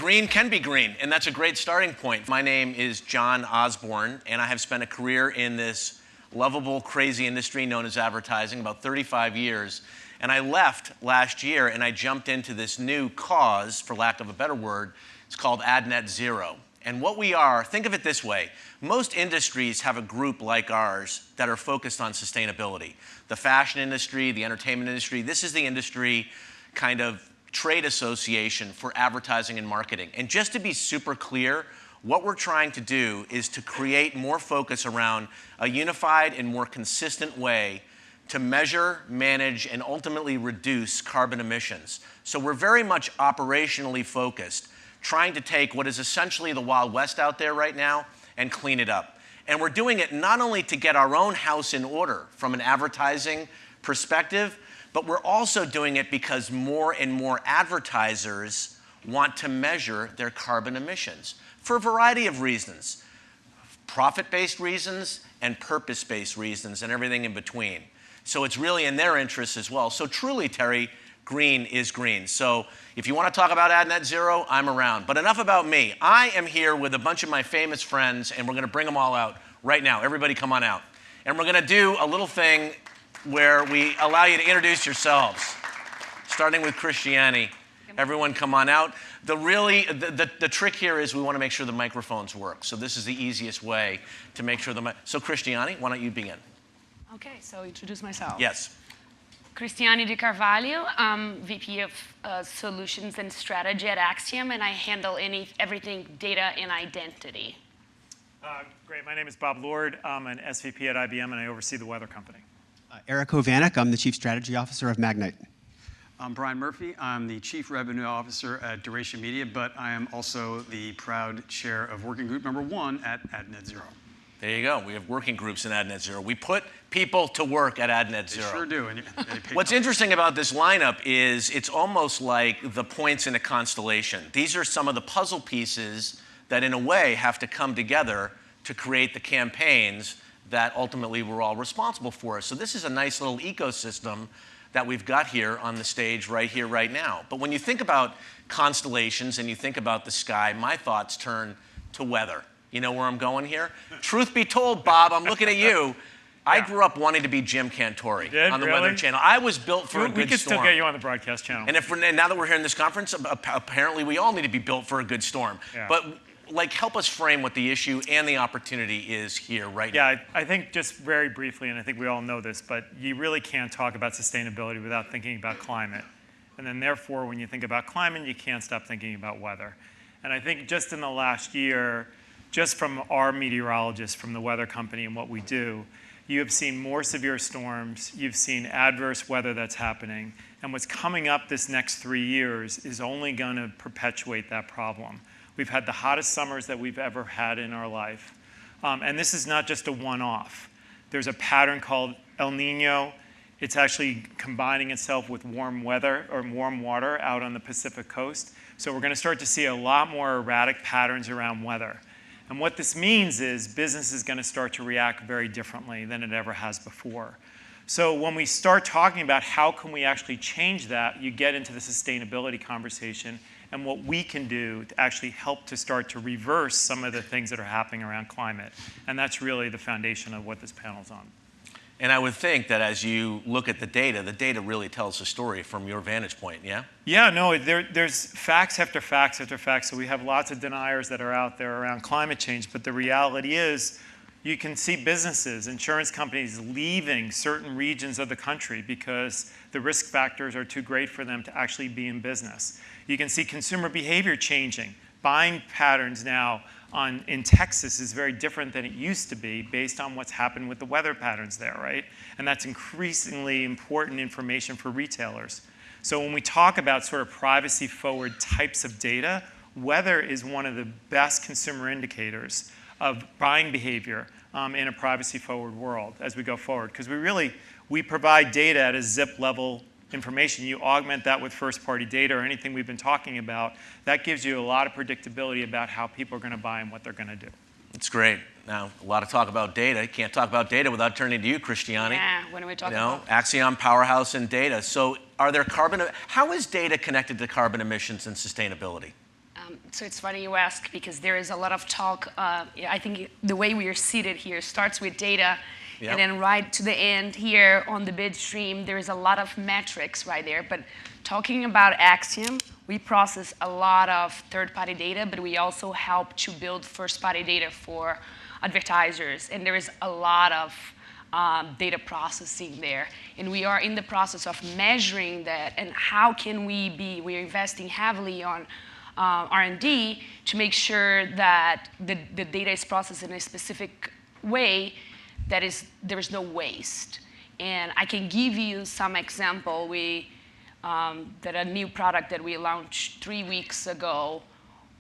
green can be green, and that's a great starting point. My name is John Osborn, and I have spent a career in this lovable, crazy industry known as advertising, about 35 years. And I left last year, and I jumped into this new cause, for lack of a better word. It's called Ad Net Zero. And what we are, think of it this way. Most industries have a group like ours that are focused on sustainability. The fashion industry, the entertainment industry, this is the industry kind of trade association for advertising and marketing. And just to be super clear, what we're trying to do is to create more focus around a unified and more consistent way to measure, manage, and ultimately reduce carbon emissions. So we're very much operationally focused, trying to take what is essentially the Wild West out there right now and clean it up. And we're doing it not only to get our own house in order from an advertising perspective, but we're also doing it because more and more advertisers want to measure their carbon emissions for a variety of reasons. Profit-based reasons and purpose-based reasons and everything in between. So it's really in their interest as well. So truly, Terry, green is green. So if you want to talk about Ad Net Zero, I'm around. But enough about me. I am here with a bunch of my famous friends, and we're going to bring them all out right now. Everybody come on out. And we're going to do a little thing where we allow you to introduce yourselves, starting with Christiane. Everyone come on out. The trick here is we want to make sure the microphones work. So this is the easiest way to make sure so Christiane, why don't you begin? Okay, so introduce myself. Yes. Christiane de Carvalho. I'm VP of Solutions and Strategy at Acxiom, and I handle everything data and identity. Great, my name is Bob Lord. I'm an SVP at IBM, and I oversee the weather company. Erik Hovanec, I'm the Chief Strategy Officer of Magnite. I'm Brian Murphy. I'm the Chief Revenue Officer at Duration Media, but I am also the proud chair of Working Group number 1 at Ad Net Zero. There you go. We have working groups in Ad Net Zero. We put people to work at Ad Net Zero. They sure do. And What's interesting about this lineup is it's almost like the points in a constellation. These are some of the puzzle pieces that, in a way, have to come together to create the campaigns that ultimately we're all responsible for. So this is a nice little ecosystem that we've got here on the stage right here, right now. But when you think about constellations and you think about the sky, my thoughts turn to weather. You know where I'm going here? Truth be told, Bob, I'm looking at you. I grew up wanting to be Jim Cantore on the Weather Channel. I was built for a good storm. We could still get you on the broadcast channel. And now that we're here in this conference, apparently we all need to be built for a good storm. Yeah. But help us frame what the issue and the opportunity is here right now. Yeah, I think just very briefly, and I think we all know this, but you really can't talk about sustainability without thinking about climate. And then therefore, when you think about climate, you can't stop thinking about weather. And I think just in the last year, just from our meteorologists from the weather company and what we do, you have seen more severe storms, you've seen adverse weather that's happening, and what's coming up this next 3 years is only going to perpetuate that problem. We've had the hottest summers that we've ever had in our life. And this is not just a one-off. There's a pattern called El Nino. It's actually combining itself with warm weather or warm water out on the Pacific coast. So we're going to start to see a lot more erratic patterns around weather. And what this means is business is going to start to react very differently than it ever has before. So when we start talking about how can we actually change that, you get into the sustainability conversation and what we can do to actually help to start to reverse some of the things that are happening around climate. And that's really the foundation of what this panel's on. And I would think that as you look at the data really tells a story from your vantage point, yeah? Yeah, no, there's facts after facts after facts. So we have lots of deniers that are out there around climate change, but the reality is you can see businesses, insurance companies leaving certain regions of the country because the risk factors are too great for them to actually be in business. You can see consumer behavior changing. Buying patterns now in Texas is very different than it used to be based on what's happened with the weather patterns there, right? And that's increasingly important information for retailers. So when we talk about sort of privacy-forward types of data, weather is one of the best consumer indicators of buying behavior in a privacy-forward world as we go forward. Because we provide data at a zip level information. You augment that with first-party data or anything we've been talking about, that gives you a lot of predictability about how people are going to buy and what they're going to do. It's great. Now, a lot of talk about data. You can't talk about data without turning to you, Christiane. Yeah, what are we talking about? Acxiom, powerhouse in data. So how is data connected to carbon emissions and sustainability? So it's funny you ask because there is a lot of talk. I think the way we are seated here starts with data, Yep. and then right to the end here on the bid stream, there is a lot of metrics right there. But talking about Acxiom, we process a lot of third-party data, but we also help to build first-party data for advertisers, and there is a lot of data processing there. And we are in the process of measuring that, and how can we're investing heavily on R&D to make sure that the data is processed in a specific way that there is no waste. And I can give you some example. That a new product that we launched 3 weeks ago,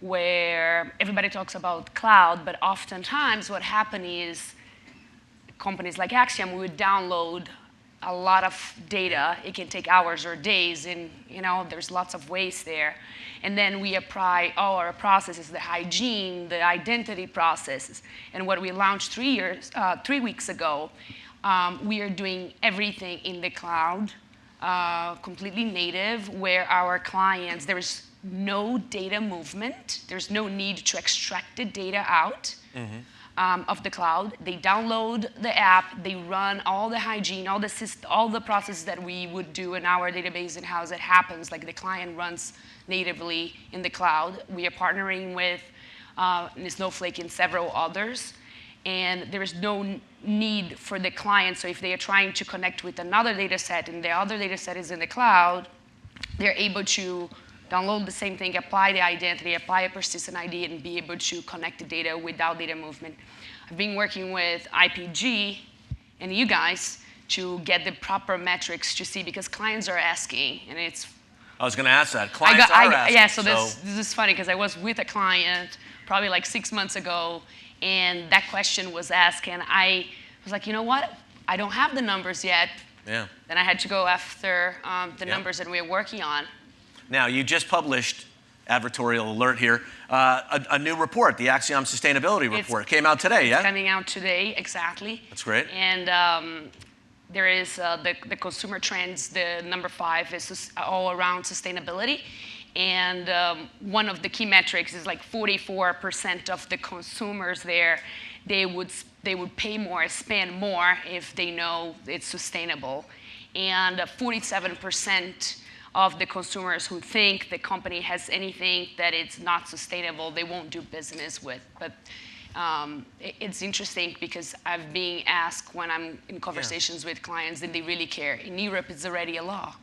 where everybody talks about cloud, but oftentimes what happens is companies like Acxiom would download a lot of data. It can take hours or days, and there's lots of waste there. And then we apply all our processes, the hygiene, the identity processes. And what we launched 3 weeks ago, we are doing everything in the cloud, completely native, where our clients, there is no data movement. There's no need to extract the data out of the cloud. They download the app, they run all the hygiene, all the processes that we would do in our database in-house. It happens, like the client runs natively in the cloud. We are partnering with Snowflake and several others. And there is no need for the client. So if they are trying to connect with another data set and the other data set is in the cloud, they're able to download the same thing, apply the identity, apply a persistent ID, and be able to connect the data without data movement. I've been working with IPG and you guys to get the proper metrics to see, because clients are asking, and it's... I was going to ask that. Clients are asking. Yeah, so this is funny, because I was with a client probably like 6 months ago, and that question was asked, and I was like, you know what? I don't have the numbers yet. Yeah. Then I had to go after the numbers that we're working on. Now, you just published, advertorial alert here, a new report, the Acxiom Sustainability Report. It came out today, yeah? It's coming out today, exactly. That's great. And there is the consumer trends, the number 5 is all around sustainability. And one of the key metrics is like 44% of the consumers there, they would pay more, spend more if they know it's sustainable. And 47% of the consumers who think the company has anything that it's not sustainable, they won't do business with. But it's interesting because I've been asked when I'm in conversations with clients, and they really care. In Europe, it's already a law.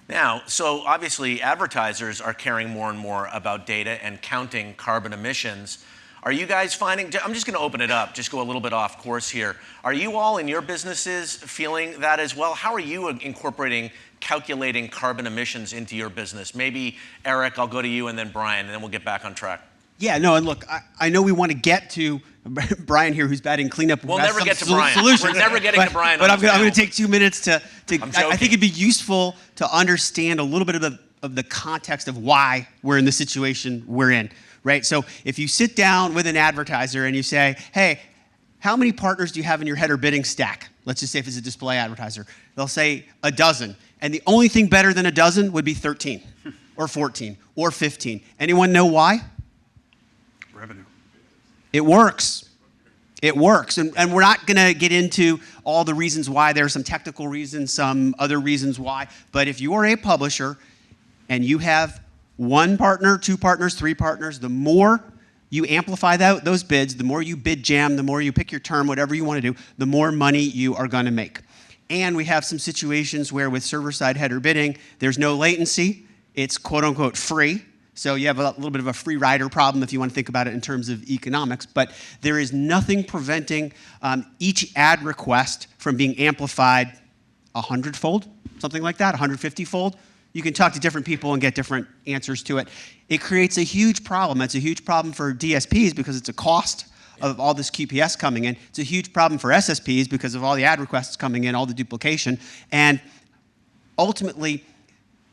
Now, so obviously advertisers are caring more and more about data and counting carbon emissions. Are you guys finding, I'm just going to open it up, just go a little bit off course here. Are you all in your businesses feeling that as well? How are you incorporating calculating carbon emissions into your business? Maybe Erik, I'll go to you, and then Brian, and then we'll get back on track. Yeah, no, and look, I know we want to get to Brian here, who's batting cleanup. We'll never get to Brian. Solutions. We're never getting to Brian. But I'm going to take 2 minutes to I think it'd be useful to understand a little bit of the context of why we're in the situation we're in, right? So if you sit down with an advertiser and you say, hey, how many partners do you have in your header bidding stack? Let's just say if it's a display advertiser. They'll say a dozen. And the only thing better than a dozen would be 13 or 14 or 15. Anyone know why? Revenue. It works. It works. And we're not going to get into all the reasons why. There are some technical reasons, some other reasons why. But if you are a publisher and you have 1 partner, 2 partners, 3 partners, the more you amplify those bids, the more you bid jam, the more you pick your term, whatever you want to do, the more money you are going to make. And we have some situations where with server-side header bidding, there's no latency. It's quote-unquote free. So you have a little bit of a free rider problem if you want to think about it in terms of economics. But there is nothing preventing each ad request from being amplified 100-fold, something like that, 150-fold. You can talk to different people and get different answers to it. It creates a huge problem. It's a huge problem for DSPs because it's a cost of all this QPS coming in. It's a huge problem for SSPs because of all the ad requests coming in, all the duplication. And ultimately,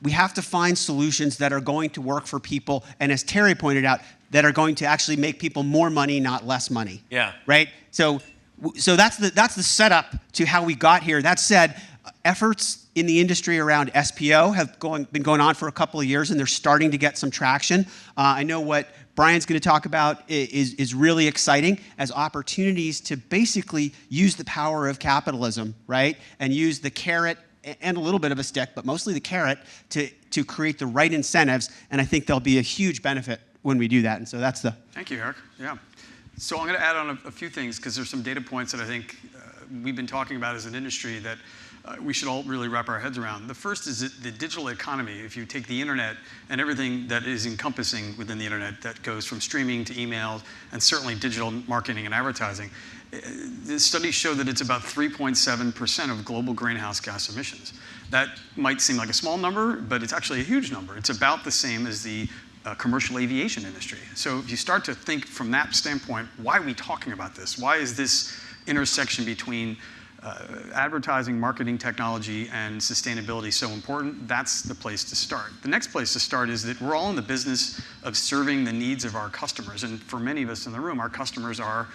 we have to find solutions that are going to work for people, and as Terry pointed out, that are going to actually make people more money, not less money. Yeah. Right? So that's the setup to how we got here. That said, efforts in the industry around SPO have been going on for a couple of years, and they're starting to get some traction. I know what Brian's going to talk about is really exciting as opportunities to basically use the power of capitalism, right? And use the carrot and a little bit of a stick, but mostly the carrot to create the right incentives. And I think there'll be a huge benefit when we do that. And so that's the... Thank you, Erik. Yeah. So I'm going to add on a few things because there's some data points that I think we've been talking about as an industry that we should all really wrap our heads around. The first is that the digital economy. If you take the internet and everything that is encompassing within the internet that goes from streaming to email and certainly digital marketing and advertising, the studies show that it's about 3.7% of global greenhouse gas emissions. That might seem like a small number, but it's actually a huge number. It's about the same as the commercial aviation industry. So if you start to think from that standpoint, why are we talking about this? Why is this intersection between advertising, marketing technology, and sustainability so important? That's the place to start. The next place to start is that we're all in the business of serving the needs of our customers. And for many of us in the room, our customers are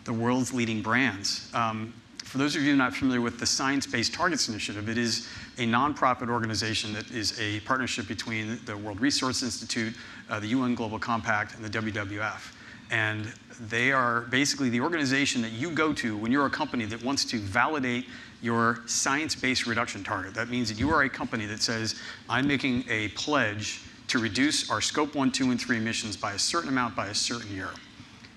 the world's leading brands. For those of you not familiar with the Science Based Targets Initiative, it is a nonprofit organization that is a partnership between the World Resources Institute, the UN Global Compact, and the WWF. And they are basically the organization that you go to when you're a company that wants to validate your science-based reduction target. That means that you are a company that says, I'm making a pledge to reduce our scope 1, 2, and 3 emissions by a certain amount by a certain year.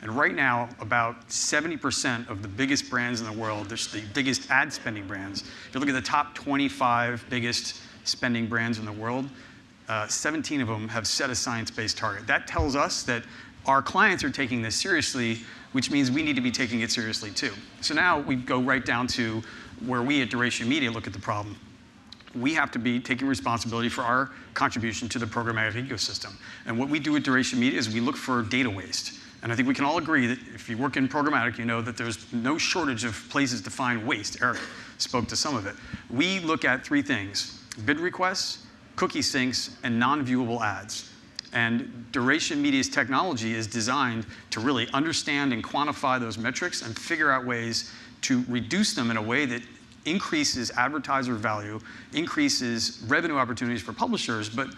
And right now, about 70% of the biggest brands in the world, the biggest ad spending brands, if you look at the top 25 biggest spending brands in the world, 17 of them have set a science-based target. That tells us that our clients are taking this seriously, which means we need to be taking it seriously too. So now we go right down to where we at Duration Media look at the problem. We have to be taking responsibility for our contribution to the programmatic ecosystem. And what we do at Duration Media is we look for data waste. And I think we can all agree that if you work in programmatic, you know that there's no shortage of places to find waste. Erik spoke to some of it. We look at 3 things: bid requests, cookie syncs, and non-viewable ads. And Duration Media's technology is designed to really understand and quantify those metrics and figure out ways to reduce them in a way that increases advertiser value, increases revenue opportunities for publishers, but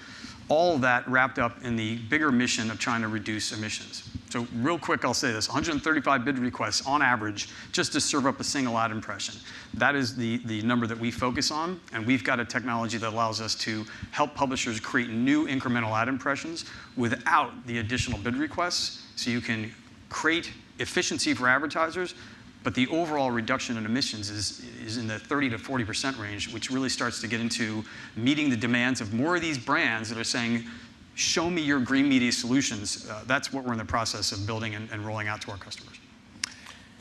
all of that wrapped up in the bigger mission of trying to reduce emissions. So real quick, I'll say this: 135 bid requests on average just to serve up a single ad impression. That is the number that we focus on, and we've got a technology that allows us to help publishers create new incremental ad impressions without the additional bid requests, so you can create efficiency for advertisers, but the overall reduction in emissions is in the 30 to 40% range, which really starts to get into meeting the demands of more of these brands that are saying, show me your green media solutions. That's what we're in the process of building and rolling out to our customers.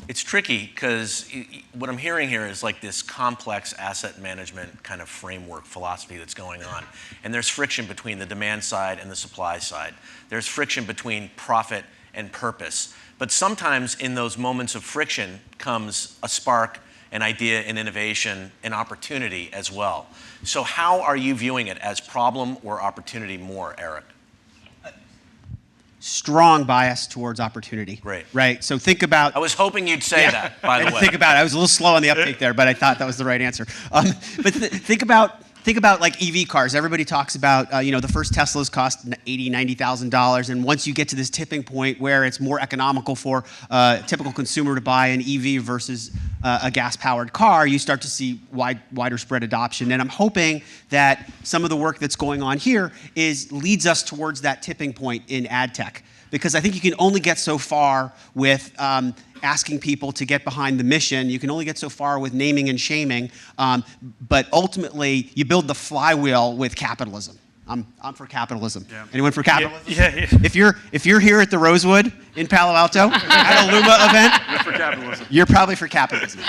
It's tricky because what I'm hearing here is like this complex asset management kind of framework philosophy that's going on. And there's friction between the demand side and the supply side. There's friction between profit and purpose. But sometimes in those moments of friction comes a spark, an idea, an innovation, an opportunity as well. So how are you viewing it, as problem or opportunity more, Erik? Strong bias towards opportunity. Great. Right. So think about... I was hoping you'd say that, by the way. Think about it. I was a little slow on the uptake there, but I thought that was the right answer. But think about like EV cars. Everybody talks about, the first Teslas cost $80,000, $90,000. And once you get to this tipping point where it's more economical for a typical consumer to buy an EV versus a gas-powered car, you start to see wider spread adoption. And I'm hoping that some of the work that's going on here leads us towards that tipping point in ad tech. Because I think you can only get so far with asking people to get behind the mission. You can only get so far with naming and shaming. But ultimately, you build the flywheel with capitalism. I'm for capitalism. Yeah. Anyone for capitalism? Yeah. If you're here at the Rosewood in Palo Alto at a LUMA event, You're for capitalism. You're probably for capitalism.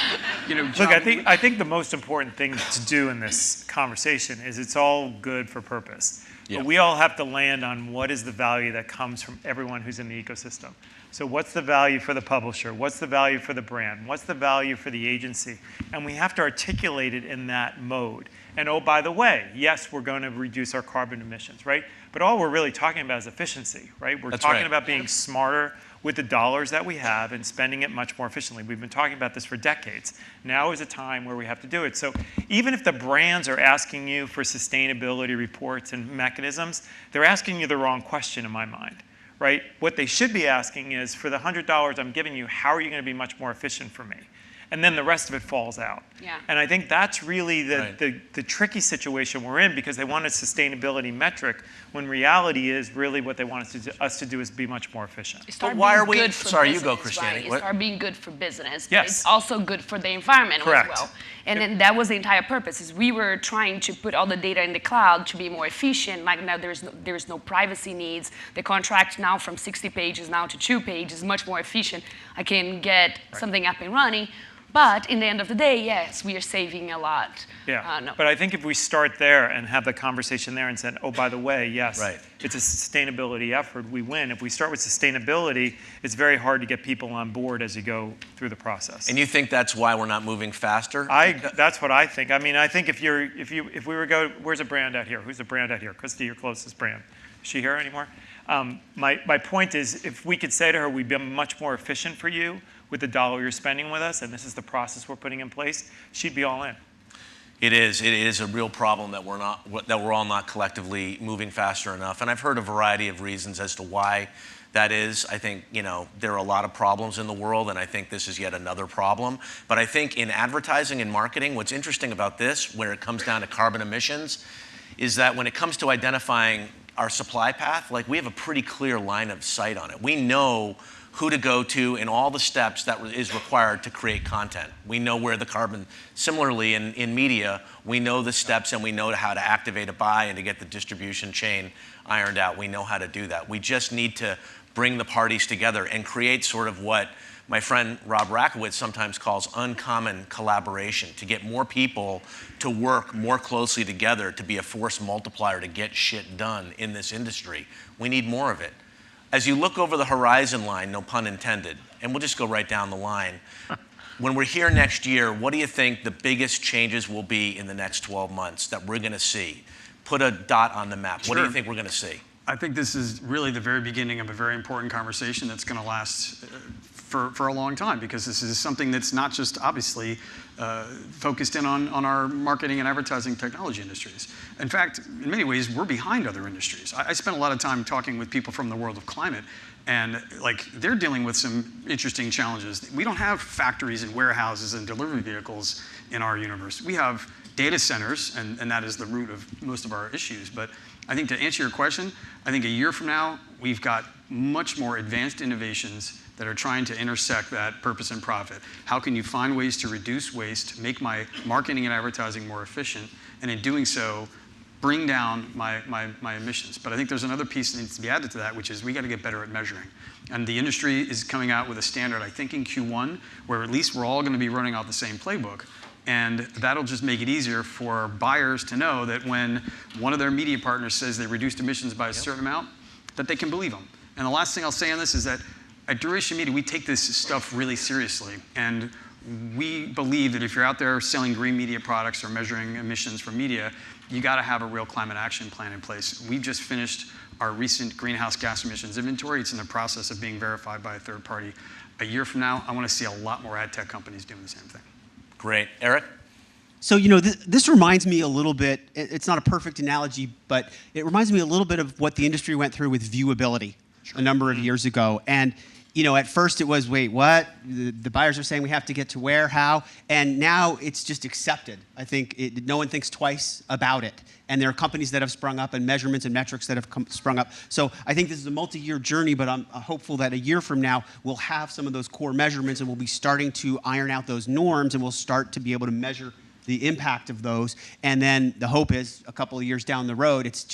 John, look, I think the most important thing to do in this conversation is it's all good for purpose. Yeah. But we all have to land on what is the value that comes from everyone who's in the ecosystem. So what's the value for the publisher? What's the value for the brand? What's the value for the agency? And we have to articulate it in that mode. And oh, by the way, yes, we're going to reduce our carbon emissions, right? But all we're really talking about is efficiency, right? We're talking about being smarter with the dollars that we have and spending it much more efficiently. We've been talking about this for decades. Now is a time where we have to do it. So even if the brands are asking you for sustainability reports and mechanisms, they're asking you the wrong question in my mind, right? What they should be asking is, for the $100 I'm giving you, how are you going to be much more efficient for me? And then the rest of it falls out. Yeah. And I think that's really Right. the tricky situation we're in, because they want a sustainability metric when reality is really what they want us to do is be much more efficient. Start why being are we- good for sorry, you go, business, Christiane. right? What- Start being good for business. But Yes. it's also good for the environment Correct. as well. And then that was the entire purpose. Is we were trying to put all the data in the cloud to be more efficient. Like now, there's no privacy needs. The contract now from 60 pages now to 2 pages is much more efficient. I can get something up and running. But in the end of the day, yes, we are saving a lot. Yeah, No. but I think if we start there and have the conversation there and said, oh, by the way, yes, Right. it's a sustainability effort, we win. If we start with sustainability, it's very hard to get people on board as you go through the process. And you think that's why we're not moving faster? That's what I think. I mean, I think if we were go, where's a brand out here? Who's the brand out here? Christy, your closest brand. Is she here anymore? My point is, if we could say to her, we'd be much more efficient for you with the dollar you're spending with us, and this is the process we're putting in place, she'd be all in. It is a real problem that we're all not collectively moving faster enough. And I've heard a variety of reasons as to why that is. I think, there are a lot of problems in the world, and I think this is yet another problem. But I think in advertising and marketing, what's interesting about this, where it comes down to carbon emissions, is that when it comes to identifying our supply path, like, we have a pretty clear line of sight on it. We know who to go to and all the steps that is required to create content. We know where the carbon, similarly in media, we know the steps and we know how to activate a buy and to get the distribution chain ironed out. We know how to do that. We just need to bring the parties together and create sort of what my friend Rob Rakowitz sometimes calls uncommon collaboration, to get more people to work more closely together to be a force multiplier to get shit done in this industry. We need more of it. As you look over the horizon line, no pun intended, and we'll just go right down the line, when we're here next year, what do you think the biggest changes will be in the next 12 months that we're going to see? Put a dot on the map. What do you think we're going to see? I think this is really the very beginning of a very important conversation that's going to last for a long time, because this is something that's not just obviously focused in on our marketing and advertising technology industries. In fact, in many ways, we're behind other industries. I spent a lot of time talking with people from the world of climate, and they're dealing with some interesting challenges. We don't have factories and warehouses and delivery vehicles in our universe. We have data centers, and that is the root of most of our issues. But I think to answer your question, I think a year from now, we've got much more advanced innovations that are trying to intersect that purpose and profit. How can you find ways to reduce waste, make my marketing and advertising more efficient, and in doing so, bring down my emissions? But I think there's another piece that needs to be added to that, which is we got to get better at measuring. And the industry is coming out with a standard, I think in Q1, where at least we're all going to be running off the same playbook. And that'll just make it easier for buyers to know that when one of their media partners says they reduced emissions by a certain amount, that they can believe them. And the last thing I'll say on this is that at Duration Media, we take this stuff really seriously. And we believe that if you're out there selling green media products or measuring emissions from media, you got to have a real climate action plan in place. We've just finished our recent greenhouse gas emissions inventory. It's in the process of being verified by a third party. A year from now, I want to see a lot more ad tech companies doing the same thing. Great. Erik? So, this reminds me a little bit, it's not a perfect analogy, but it reminds me a little bit of what the industry went through with viewability a number of years ago. And at first it was, wait, what? The buyers are saying we have to get to where, how? And now it's just accepted. I think no one thinks twice about it. And there are companies that have sprung up and measurements and metrics that have sprung up. So I think this is a multi-year journey, but I'm hopeful that a year from now we'll have some of those core measurements and we'll be starting to iron out those norms and we'll start to be able to measure the impact of those. And then the hope is a couple of years down the road, it's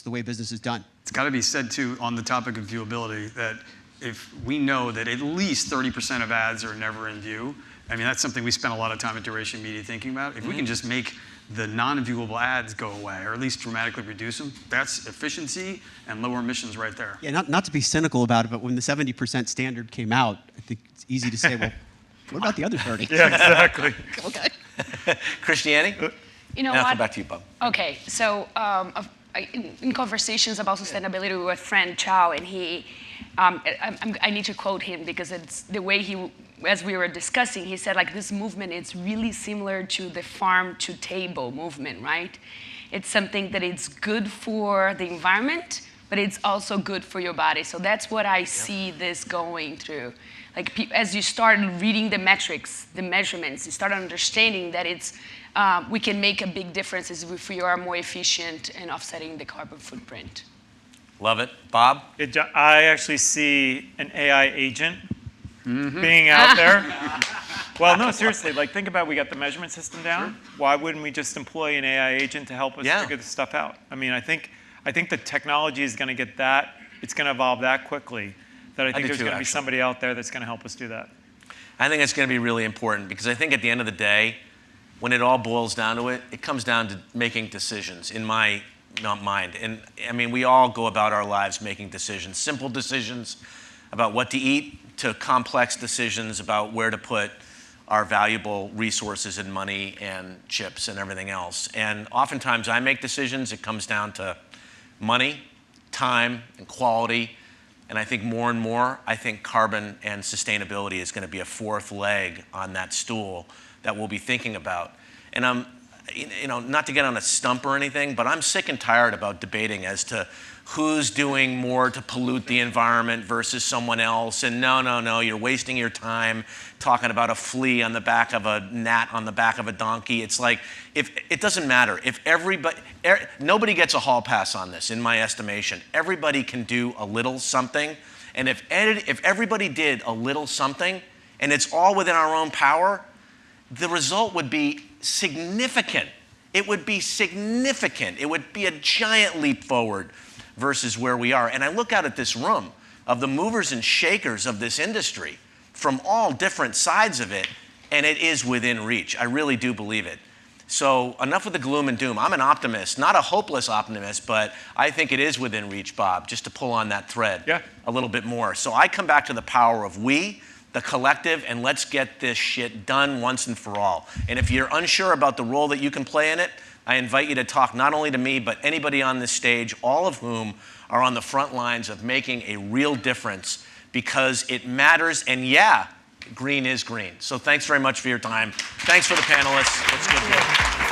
the way business is done. It's got to be said, too, on the topic of viewability, that if we know that at least 30% of ads are never in view, I mean, that's something we spend a lot of time at Duration Media thinking about. If we can just make the non-viewable ads go away, or at least dramatically reduce them, that's efficiency and lower emissions right there. Yeah, not to be cynical about it, but when the 70% standard came out, I think it's easy to say, well, what about the other 30? Yeah, exactly. Okay. Christiane? You know I'll what? come back to you, Bob. Okay, so in conversations about sustainability with friend Chow, and I need to quote him because it's the way as we were discussing, he said this movement is really similar to the farm to table movement, right? It's something that it's good for the environment, but it's also good for your body. So that's what I see this going through. Like as you start reading the metrics, the measurements, you start understanding that it's we can make a big difference if we are more efficient in offsetting the carbon footprint. Love it. Bob? I actually see an AI agent being out there. Well, no, seriously, like think about we got the measurement system down. Sure. Why wouldn't we just employ an AI agent to help us figure this stuff out? I mean, I think the technology is going to get that, it's going to evolve that quickly that I think there's going to be somebody out there that's going to help us do that. I think it's going to be really important because I think at the end of the day, when it all boils down to it, it comes down to making decisions in my mind. And I mean, we all go about our lives making decisions, simple decisions about what to eat to complex decisions about where to put our valuable resources and money and chips and everything else. And oftentimes I make decisions, it comes down to money, time, and quality. And I think more and more, I think carbon and sustainability is going to be a fourth leg on that stool that we'll be thinking about. And I'm, not to get on a stump or anything, but I'm sick and tired about debating as to who's doing more to pollute the environment versus someone else. And no, you're wasting your time talking about a flea on the back of a gnat on the back of a donkey. It's like, if it doesn't matter. If nobody gets a hall pass on this, in my estimation. Everybody can do a little something. And if everybody did a little something, and it's all within our own power, the result would be significant. It would be significant. It would be a giant leap forward versus where we are. And I look out at this room of the movers and shakers of this industry from all different sides of it, and it is within reach. I really do believe it. So enough with the gloom and doom. I'm an optimist, not a hopeless optimist, but I think it is within reach, Bob, just to pull on that thread a little bit more. So I come back to the power of we, the collective, and let's get this shit done once and for all. And if you're unsure about the role that you can play in it, I invite you to talk not only to me, but anybody on this stage, all of whom are on the front lines of making a real difference because it matters. And yeah, green is green. So thanks very much for your time. Thanks for the panelists. Let's get going.